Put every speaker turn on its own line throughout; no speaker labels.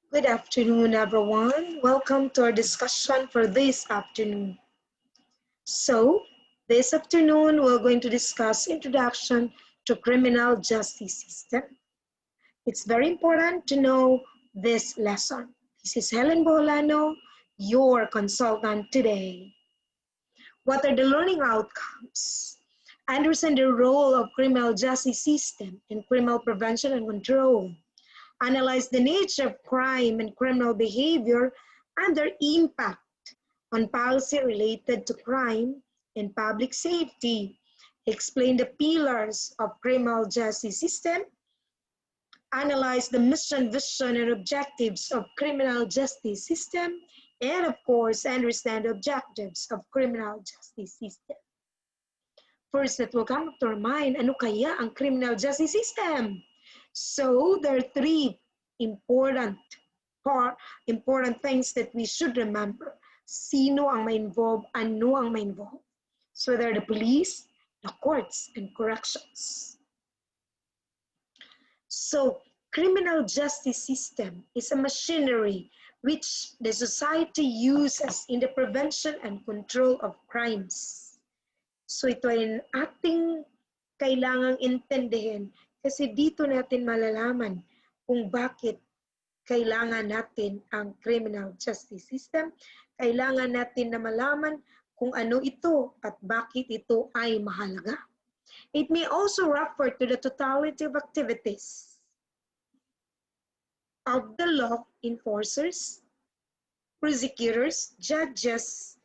Good afternoon, everyone. Welcome to our discussion for this afternoon. So, this afternoon, we're going to discuss Introduction to Criminal Justice System. It's very important to know this lesson. This is Helen Bolano, your consultant today. What are the learning outcomes? Understand the role of criminal justice system in criminal prevention and control. Analyze the nature of crime and criminal behavior and their impact on policy related to crime and public safety. Explain the pillars of criminal justice system. Analyze the mission, vision, and objectives of criminal justice system. And of course, understand the objectives of criminal justice system. First, that will come to our mind, ano kaya ang criminal justice system? So there are three important things that we should remember. Sino ang ma-involve, ano ang ma-involve. So they're the police, the courts, and corrections. So criminal justice system is a machinery which the society uses in the prevention and control of crimes. So ito ay ating kailangang intindihin kasi dito natin malalaman kung bakit kailangan natin ang criminal justice system. Kailangan natin na malaman kung ano ito at bakit ito ay mahalaga. It may also refer to the totality of activities of the law enforcers, prosecutors, judges,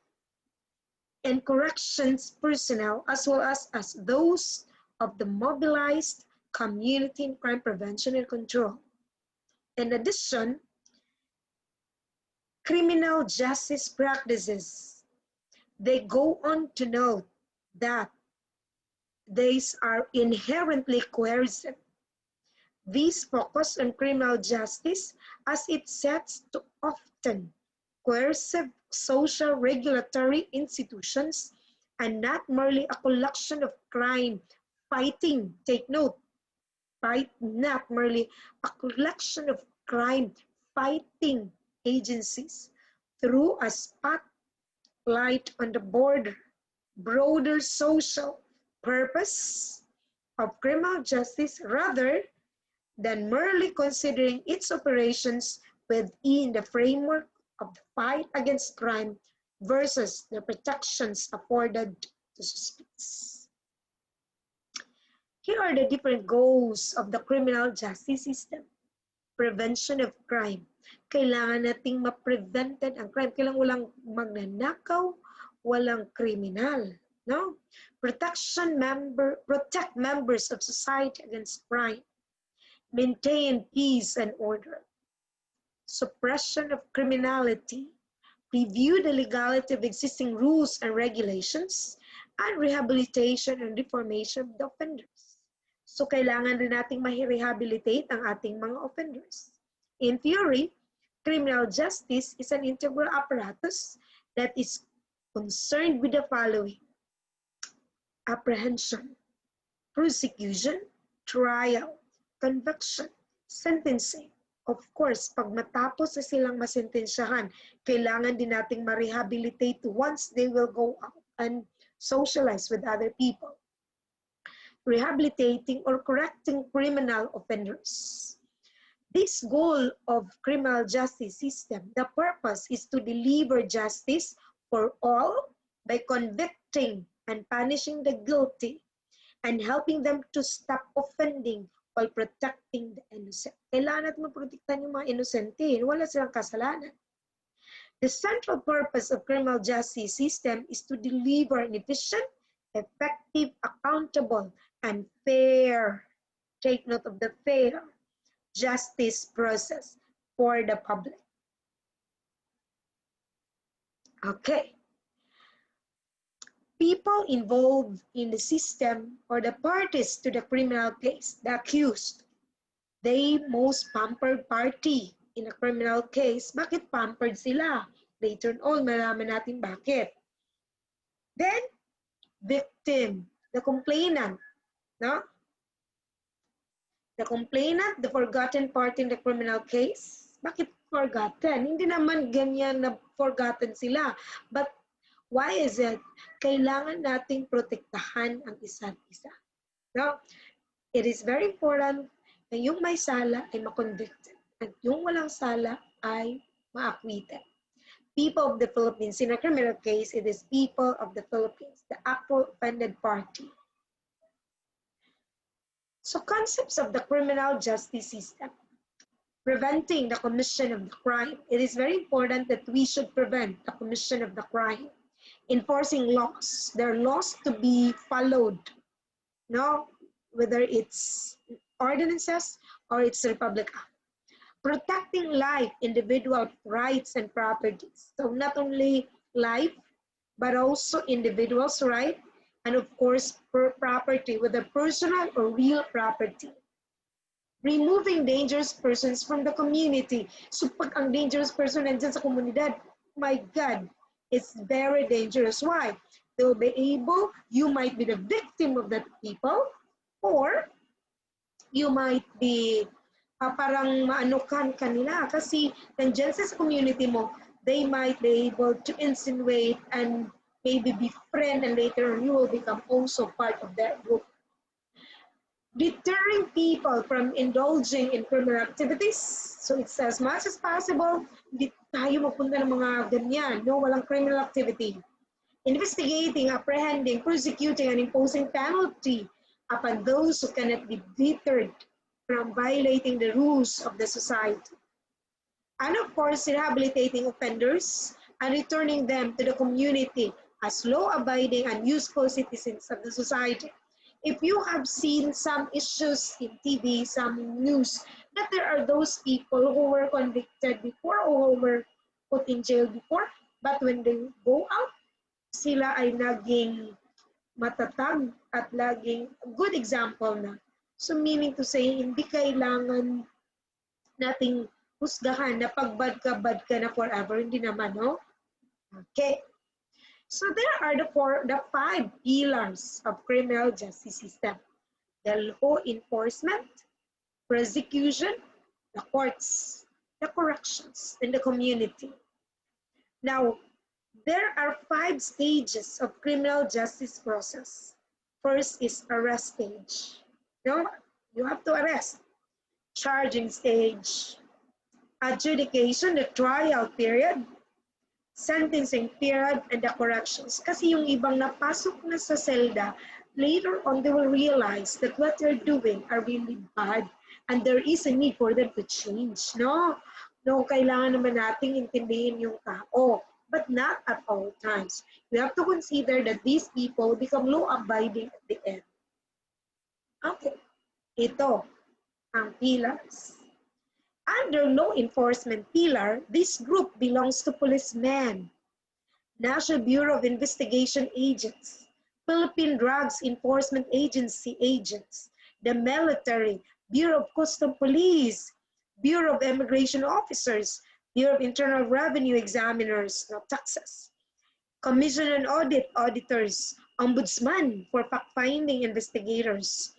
and corrections personnel, as well as those of the mobilized community in crime prevention and control. In addition, criminal justice practices, they go on to note that these are inherently coercive. These focus on criminal justice as it sets to often coercive social regulatory institutions and not merely a collection of crime fighting, take note, not merely a collection of crime fighting agencies through a spotlight on the broader social purpose of criminal justice rather than merely considering its operations within the framework of the fight against crime versus the protections afforded to suspects. Here are the different goals of the criminal justice system. Prevention of crime. Kailangan nating ma-prevented ang crime. Kailangan walang magnanakaw, walang kriminal. No? Protect members of society against crime. Maintain peace and order. Suppression of criminality. Review the legality of existing rules and regulations, and rehabilitation and reformation of the offenders. So, kailangan rin nating ma-rehabilitate ang ating mga offenders. In theory, criminal justice is an integral apparatus that is concerned with the following: apprehension, prosecution, trial, conviction, sentencing. Of course, pag matapos na silang masentensyahan, kailangan din nating ma-rehabilitate once they will go out and socialize with other people. Rehabilitating or correcting criminal offenders. This goal of criminal justice system, the purpose is to deliver justice for all by convicting and punishing the guilty and helping them to stop offending while protecting the innocent. Kailangan natin maprotektahan yung mga inosente. Wala silang kasalanan. The central purpose of criminal justice system is to deliver an efficient, effective, accountable, and fair, take note of the fair, justice process for the public. Okay. People involved in the system or the parties to the criminal case, the accused, the most pampered party in a criminal case. Bakit pampered sila? Later on, malaman natin bakit. Then, victim, the complainant, no? The complainant, the forgotten party in the criminal case. Bakit forgotten? Hindi naman ganyan na forgotten sila. But why is it? Kailangan nating protektahan ang isa't isa. No? It is very important na yung may sala ay ma-convicted at yung walang sala ay ma-acquitted. People of the Philippines, in a criminal case, it is people of the Philippines, the actual offended party. So concepts of the criminal justice system. Preventing the commission of the crime. It is very important that we should prevent the commission of the crime. Enforcing laws. There are laws to be followed. No? Whether it's ordinances or it's Republic Act. Protecting life, individual rights and properties. So not only life, but also individuals' right, and of course, property, whether personal or real property. Removing dangerous persons from the community. So pag ang dangerous person nandyan sa komunidad, my God, it's very dangerous. Why? They'll be able, you might be the victim of that people, or you might be parang maanukan kanila kasi nandyan sa community mo, they might be able to insinuate and maybe befriend, and later on you will become also part of that group. Deterring people from indulging in criminal activities. So it's as much as possible, hindi tayo mapunta ng mga ganyan, no? Walang criminal activity. Investigating, apprehending, prosecuting, and imposing penalty upon those who cannot be deterred from violating the rules of the society. And of course, rehabilitating offenders and returning them to the community as law-abiding and useful citizens of the society. If you have seen some issues in TV, some news, that there are those people who were convicted before or who were put in jail before, but when they go out, sila ay naging matatag at laging good example na. So meaning to say, hindi kailangan nating husgahan na pag bad ka na forever. Hindi naman, no? Okay. So there are the 5 pillars of criminal justice system. The law enforcement, prosecution, the courts, the corrections, and the community. Now, there are 5 stages of criminal justice process. First is arrest stage. No, you have to arrest. Charging stage. Adjudication, the trial period. Sentencing period, and the corrections. Kasi yung ibang napasok na sa selda, later on they will realize that what they're doing are really bad and there is a need for them to change. No, kailangan naman nating intindihin yung tao, but not at all times. We have to consider that these people become law-abiding at the end. Okay, ito ang pillars. Under law enforcement pillar, this group belongs to policemen, National Bureau of Investigation agents, Philippine Drugs Enforcement Agency agents, the military, Bureau of Custom Police, Bureau of Immigration Officers, Bureau of Internal Revenue examiners, no, taxes, Commission on Audit auditors, Ombudsman for fact-finding investigators,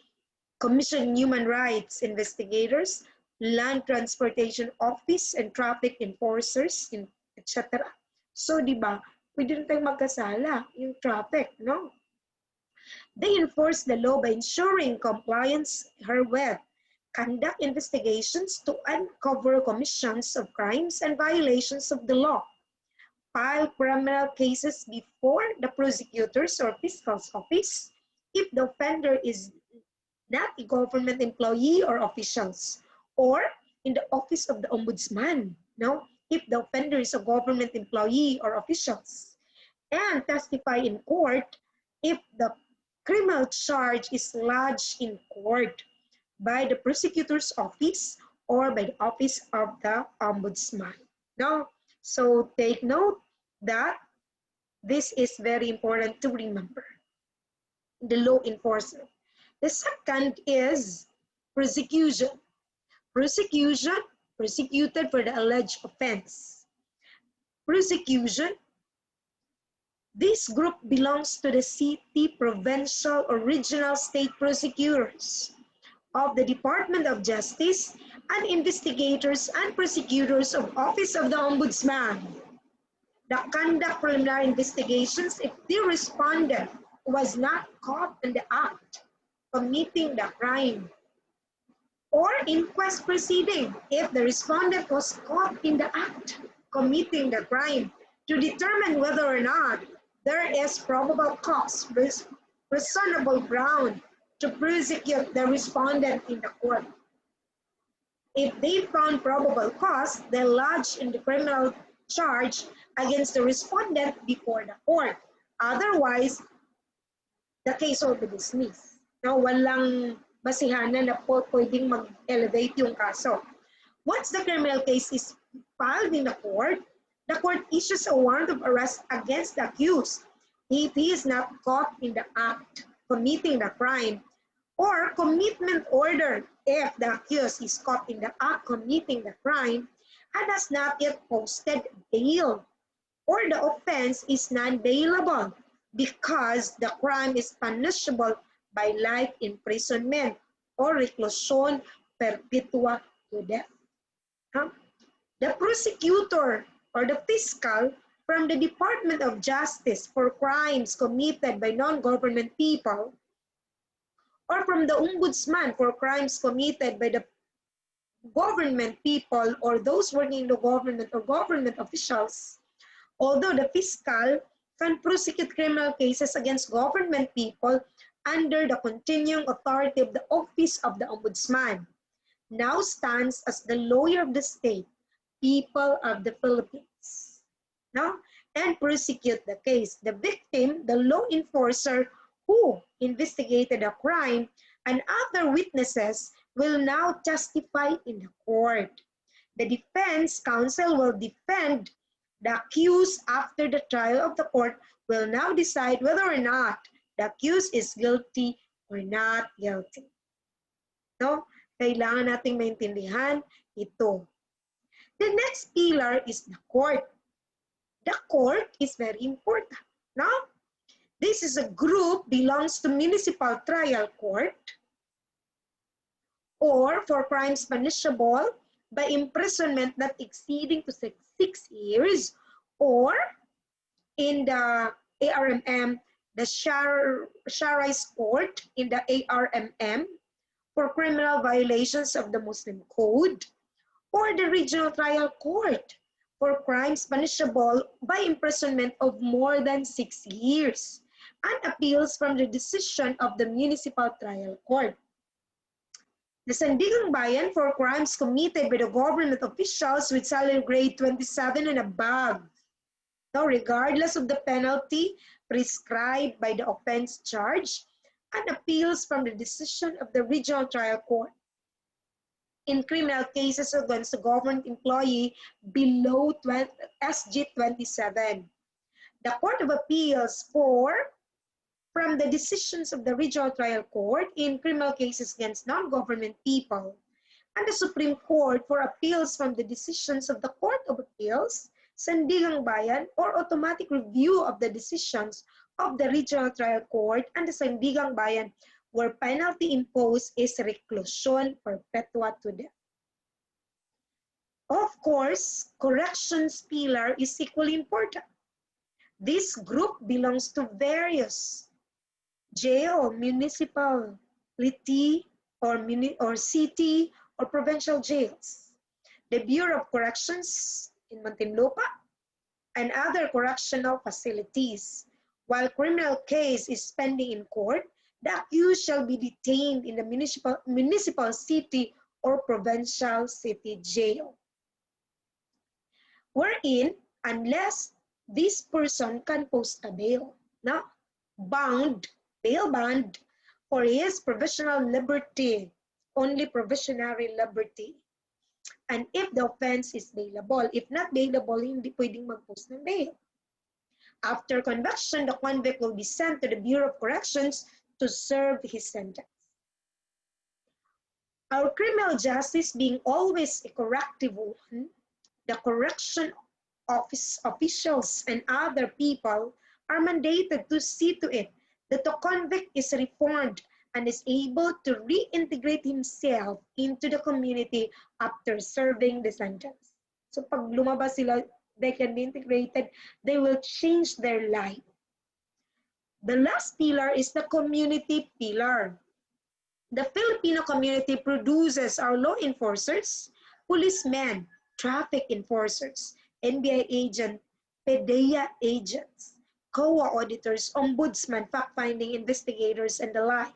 Commission on Human Rights investigators, Land Transportation Office and Traffic Enforcers, etc. So, di ba, pwede rin tayong magkasala, yung traffic, no? They enforce the law by ensuring compliance herewith, conduct investigations to uncover commissions of crimes and violations of the law, file criminal cases before the prosecutors or fiscal's office if the offender is not a government employee or officials, or in the office of the ombudsman, no? If the offender is a government employee or officials, and testify in court if the criminal charge is lodged in court by the prosecutor's office or by the office of the ombudsman. No? So take note that this is very important to remember. The law enforcement. The second is prosecution. Prosecution, prosecuted for the alleged offense. Prosecution, this group belongs to the city, provincial, or regional state prosecutors of the Department of Justice and investigators and prosecutors of Office of the Ombudsman that conduct preliminary investigations if the respondent was not caught in the act committing the crime, or inquest proceeding if the respondent was caught in the act committing the crime, to determine whether or not there is probable cause, reasonable ground to prosecute the respondent in the court. If they found probable cause, they lodge in the criminal charge against the respondent before the court. Otherwise, the case will be dismissed. Now, walang basihanan na po pwedeng mag-elevate yung kaso. Once the criminal case is filed in the court issues a warrant of arrest against the accused if he is not caught in the act committing the crime, or commitment order if the accused is caught in the act committing the crime and has not yet posted bail, or the offense is non-bailable because the crime is punishable by life imprisonment or reclusion perpetua to death. The prosecutor or the fiscal from the Department of Justice for crimes committed by non-government people, or from the ombudsman for crimes committed by the government people or those working in the government or government officials, although the fiscal can prosecute criminal cases against government people under the continuing authority of the Office of the Ombudsman, now stands as the lawyer of the state, people of the Philippines, no? And prosecute the case. The victim, the law enforcer who investigated a crime, and other witnesses will now testify in the court. The defense counsel will defend the accused after the trial of the court will now decide whether or not the accused is guilty or not guilty. No? Kailangan nating maintindihan ito. The next pillar is the court. The court is very important. No? This is a group belongs to municipal trial court or for crimes punishable by imprisonment not exceeding to 6 years, or in the ARMM, the Shari's court in the ARMM for criminal violations of the Muslim Code, or the regional trial court for crimes punishable by imprisonment of more than 6 years, and appeals from the decision of the municipal trial court. The Sandigang Bayan for crimes committed by the government officials with salary grade 27 and above, now regardless of the penalty prescribed by the offense charge, and appeals from the decision of the regional trial court in criminal cases against a government employee below SG 27. The Court of Appeals from the decisions of the regional trial court in criminal cases against non-government people, and the Supreme Court for appeals from the decisions of the Court of Appeals, Sandigang Bayan, or automatic review of the decisions of the regional trial court and the Sandigang Bayan, where penalty imposed is reclusion perpetua to death. Of course, corrections pillar is equally important. This group belongs to various jail, municipality, or city, or provincial jails, the Bureau of Corrections in Muntinlupa, and other correctional facilities. While criminal case is pending in court, the accused shall be detained in the municipal city or provincial city jail, wherein, unless this person can post a bail, now bail bond for his provisional liberty, only provisionary liberty. And if the offense is bailable, if not bailable, hindi pwedeng mag-post ng bail. After conviction, the convict will be sent to the Bureau of Corrections to serve his sentence. Our criminal justice being always a corrective one, the correction office officials and other people are mandated to see to it that the convict is reformed and is able to reintegrate himself into the community after serving the sentence. So pag lumabas sila, they can be integrated, they will change their life. The last pillar is the community pillar. The Filipino community produces our law enforcers, policemen, traffic enforcers, NBI agents, PDEA agents, COA auditors, ombudsman, fact-finding investigators, and the like.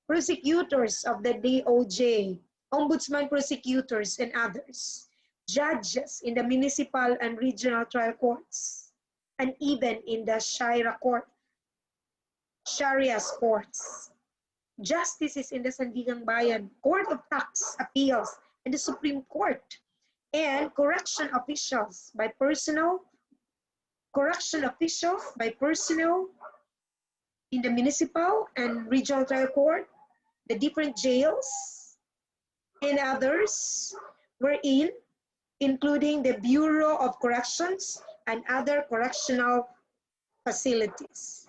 Prosecutors of the DOJ, ombudsman prosecutors, and others. Judges in the municipal and regional trial courts, and even in the Shariah courts. Justices in the Sandigang Bayan, Court of Tax Appeals, and the Supreme Court, and correction officials by personnel in the municipal and regional trial court, the different jails, and others wherein, including the Bureau of Corrections and other correctional facilities.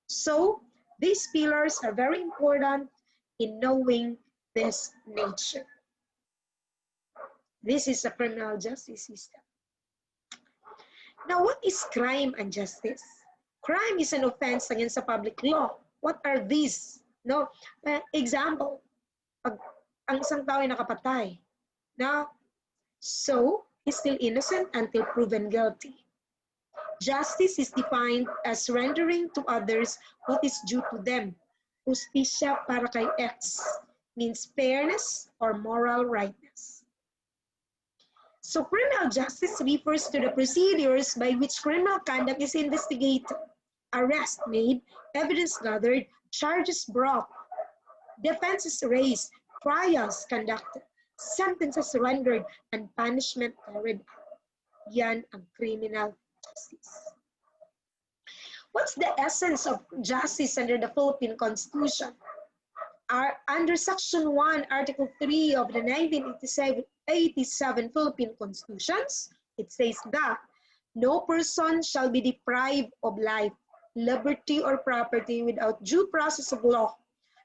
So, these pillars are very important in knowing this nature. This is a criminal justice system. Now, what is crime and justice? Crime is an offense against the public law. What are these? No, example, pag ang isang tao ay nakapatay, no? So, he's still innocent until proven guilty. Justice is defined as rendering to others what is due to them. Justisya para kay X means fairness or moral rightness. So criminal justice refers to the procedures by which criminal conduct is investigated, arrest made, evidence gathered, charges brought, defenses raised, trials conducted, sentences rendered, and punishment carried out. Yan ang criminal justice. What's the essence of justice under the Philippine Constitution? Under Section 1, Article 3 of the 1987 Philippine Constitutions, it says that no person shall be deprived of life, liberty, or property without due process of law,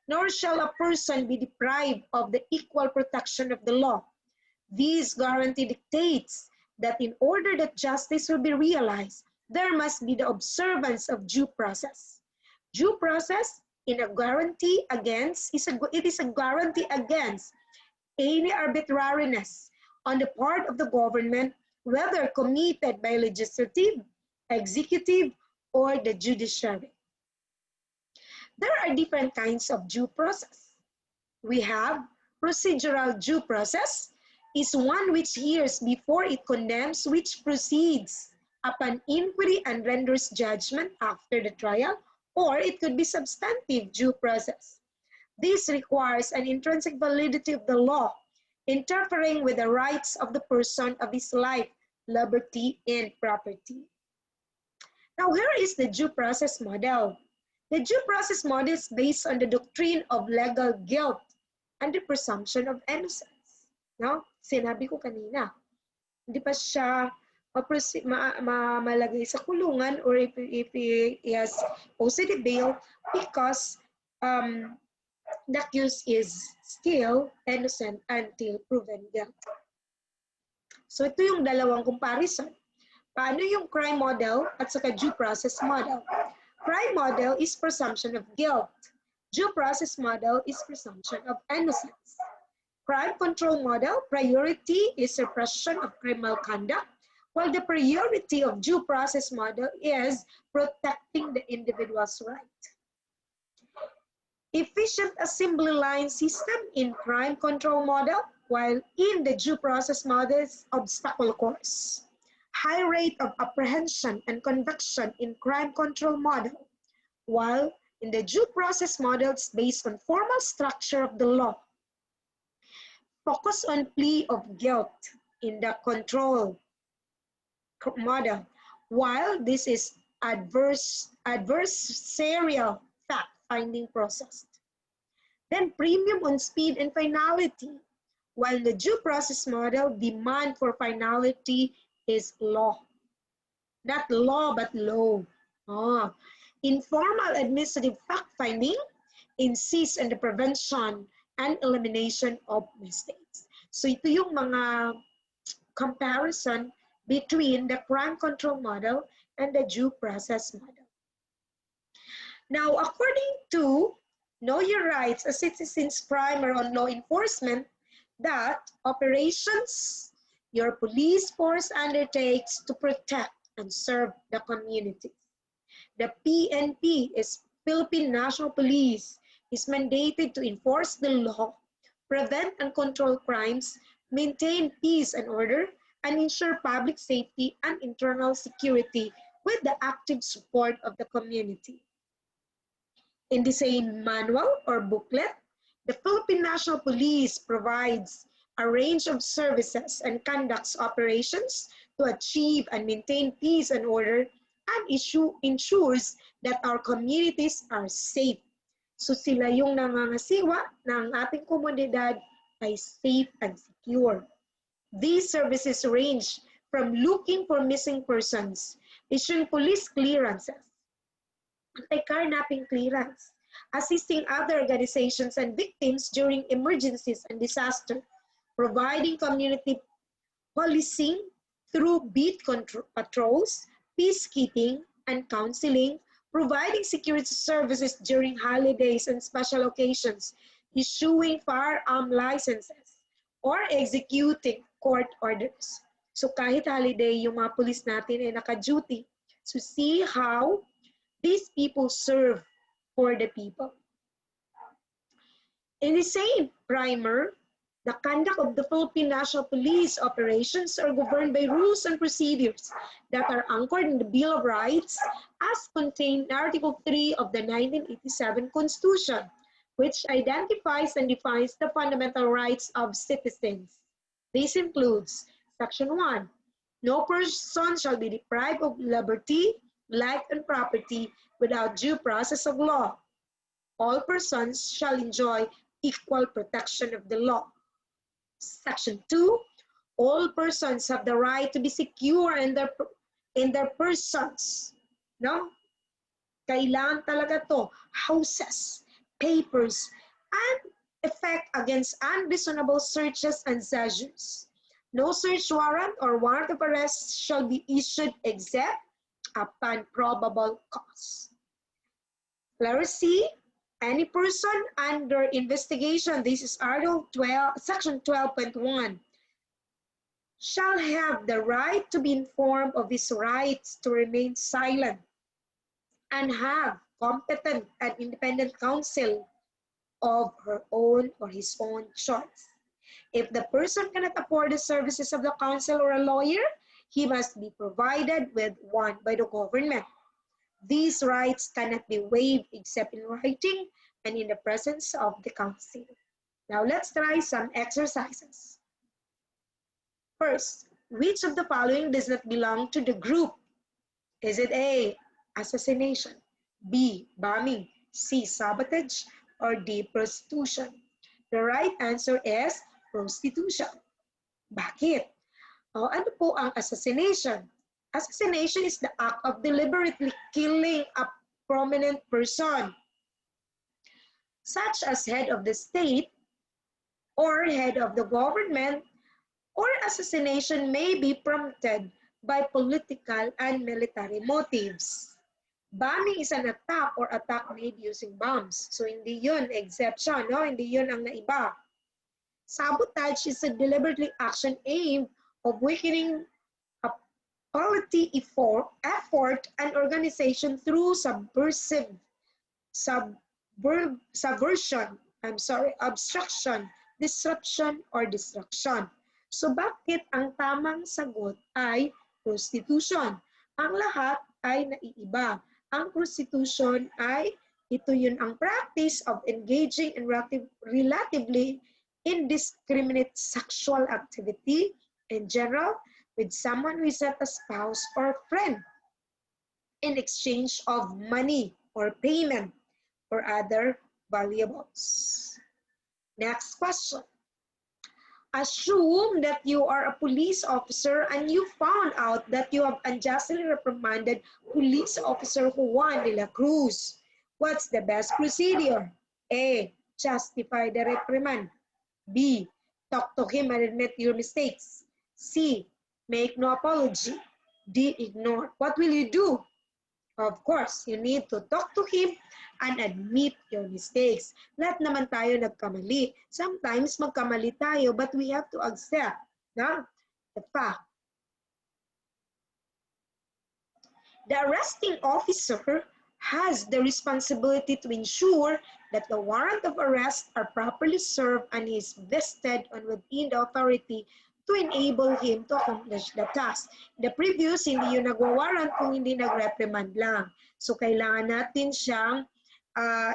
nor shall a person be deprived of the equal protection of the law. This guarantee dictates that in order that justice will be realized, there must be the observance of due process. Due process in a guarantee against, it is a guarantee against any arbitrariness on the part of the government, whether committed by legislative, executive, or the judiciary. There are different kinds of due process. We have procedural due process, is one which hears before it condemns, which proceeds upon inquiry and renders judgment after the trial, or it could be substantive due process. This requires an intrinsic validity of the law, interfering with the rights of the person of his life, liberty, and property. Now, here is the due process model. The due process model is based on the doctrine of legal guilt and the presumption of innocence. No? Sinabi ko kanina, hindi pa siya malagay sa kulungan or if he has posted bail because the accused is still innocent until proven guilty. So ito yung dalawang comparison. Paano yung crime model at saka due process model? Crime model is presumption of guilt. Due process model is presumption of innocence. Crime control model, priority is suppression of criminal conduct, while the priority of due process model is protecting the individual's right. Efficient assembly line system in crime control model, while in the due process model is obstacle course. High rate of apprehension and conviction in crime control model, while in the due process model is based on formal structure of the law. Focus on plea of guilt in the control model, while this is adversarial fact-finding process. Then premium on speed and finality, while the due process model, demand for finality is law. Not law, but law. Informal administrative fact-finding insist on the prevention and elimination of mistakes. So ito yung mga comparison between the crime control model and the due process model. Now, according to Know Your Rights, a Citizen's Primer on Law Enforcement, that operations your police force undertakes to protect and serve the community. The PNP is Philippine National Police is mandated to enforce the law, prevent and control crimes, maintain peace and order, and ensure public safety and internal security with the active support of the community. In the same manual or booklet, the Philippine National Police provides a range of services and conducts operations to achieve and maintain peace and order and ensures that our communities are safe. So sila yung nangangasiwa na ang ating komunidad ay safe and secure. These services range from looking for missing persons, issuing police clearances, anti-carnapping clearance, assisting other organizations and victims during emergencies and disaster, providing community policing through beat patrols, peacekeeping, and counseling, providing security services during holidays and special occasions, issuing firearm licenses, or executing court orders. So kahit holiday, yung mga police natin ay naka-duty. So see how these people serve for the people. In the same primer, the conduct of the Philippine National Police operations are governed by rules and procedures that are anchored in the Bill of Rights as contained in Article 3 of the 1987 Constitution, which identifies and defines the fundamental rights of citizens. This includes Section 1, no person shall be deprived of liberty, life, and property without due process of law. All persons shall enjoy equal protection of the law. Section 2, all persons have the right to be secure in their persons. No? Kailangan talaga to, houses, papers, and effect against unreasonable searches and seizures. No search warrant or warrant of arrest shall be issued except upon probable cause. Letter C, any person under investigation, this is Article 12, Section 12.1, shall have the right to be informed of his rights to remain silent and have competent and independent counsel of her own or his own choice. If the person cannot afford the services of the counsel or a lawyer, he must be provided with one by the government. These rights cannot be waived except in writing and in the presence of the counsel. Now let's try some exercises. First, which of the following does not belong to the group? Is it A, assassination, B, bombing, C, sabotage, or D, prostitution? The right answer is prostitution. Bakit? O, ano po ang assassination? Assassination is the act of deliberately killing a prominent person, such as head of the state or head of the government, or assassination may be prompted by political and military motives. Bombing is an attack or attack made using bombs. So hindi yun exception, no? Hindi yun ang naiba. Sabotage is a deliberately action aimed of weakening a polity effort and organization through obstruction, disruption, or destruction. So bakit ang tamang sagot ay prostitution? Ang lahat ay naiiba. Ang prostitution ay ito yun ang practice of engaging in relatively indiscriminate sexual activity in general with someone who is not a spouse or friend in exchange of money or payment or other valuables. Next question. Assume that you are a police officer and you found out that you have unjustly reprimanded police officer Juan de la Cruz. What's the best procedure? A. Justify the reprimand. B. Talk to him and admit your mistakes. C. Make no apology. D. Ignore. What will you do? Of course, you need to talk to him and admit your mistakes. Lahat naman tayo nagkamali. Sometimes magkamali tayo, but we have to accept the fact. The arresting officer has the responsibility to ensure that the warrant of arrest are properly served and is vested on within the authority to enable him to accomplish the task. In the previous, hindi yun nagwa-warrant kung hindi nag-reprimand lang. So, kailangan natin siyang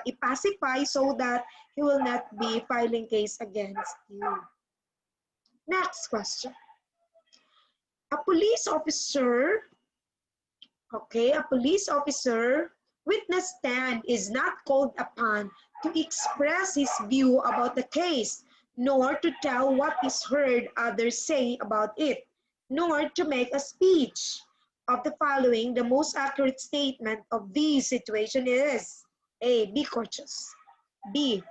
ipacify so that he will not be filing case against you. Next question. A police officer witness stand is not called upon to express his view about the case, nor to tell what is heard others say about it, nor to make a speech. Of the following, the most accurate statement of this situation is A. Be courteous. B.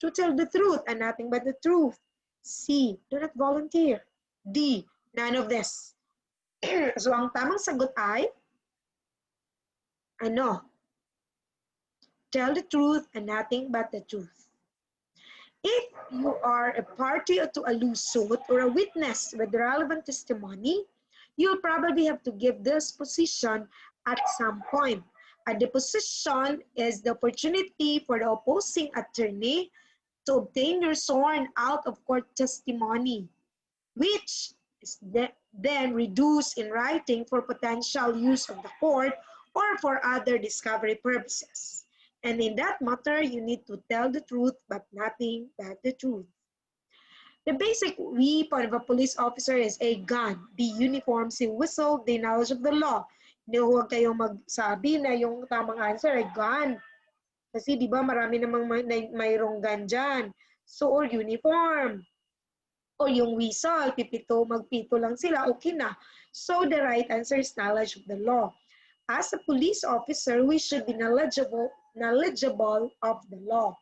To tell the truth and nothing but the truth. C. Do not volunteer. D. None of this. So, ang tamang sagot ay tell the truth and nothing but the truth. If you are a party to a lawsuit or a witness with relevant testimony, you'll probably have to give this position at some point. A deposition is the opportunity for the opposing attorney to obtain your sworn out of court testimony, which is then reduced in writing for potential use of the court or for other discovery purposes. And in that matter, you need to tell the truth, but nothing but the truth. The basic weapon of a police officer is a gun. The uniform, si whistle, the knowledge of the law. Huwag kayong magsabi na yung tamang answer ay gun. Kasi di ba marami namang mayroong gun dyan. So, or uniform. O yung whistle, magpito lang sila, okay na. So, the right answer is knowledge of the law. As a police officer, we should be knowledgeable of the law.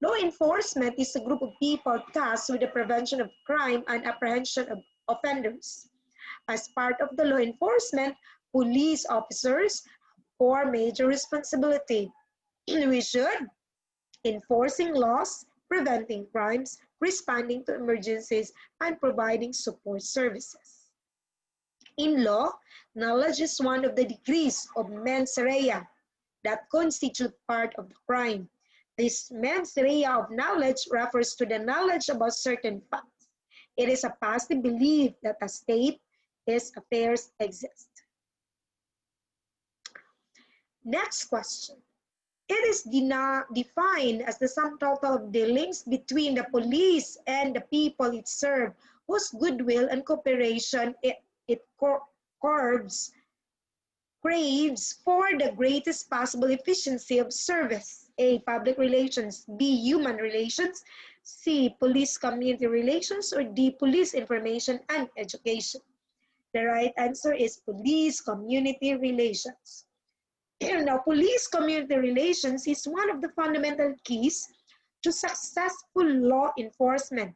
Law enforcement is a group of people tasked with the prevention of crime and apprehension of offenders. As part of the law enforcement, police officers have 4 major responsibilities. We should enforcing laws, preventing crimes, responding to emergencies, and providing support services. In law, knowledge is one of the degrees of mens rea that constitute part of the crime. This mens rea of knowledge refers to the knowledge about certain facts. It is a positive belief that a state is affairs exist. Next question. It is defined as the sum total of dealings between the police and the people it serves, whose goodwill and cooperation it craves for the greatest possible efficiency of service. A. Public relations. B. Human relations. C. Police community relations. Or D. Police information and education. The right answer is police community relations. Now, police community relations is one of the fundamental keys to successful law enforcement.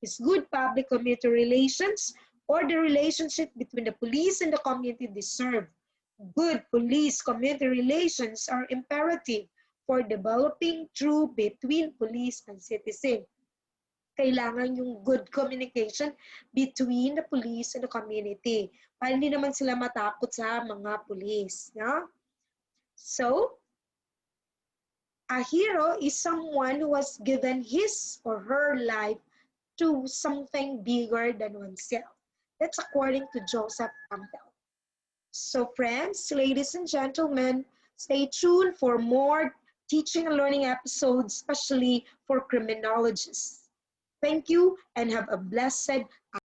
It's good public community relations or the relationship between the police and the community they serve. Good police community relations are imperative for developing true between police and citizen. Kailangan yung good communication between the police and the community. Para hindi naman sila matakot sa mga police. No? So, a hero is someone who has given his or her life to something bigger than oneself. That's according to Joseph Campbell. So friends, ladies and gentlemen, stay tuned for more teaching and learning episodes, especially for criminologists. Thank you and have a blessed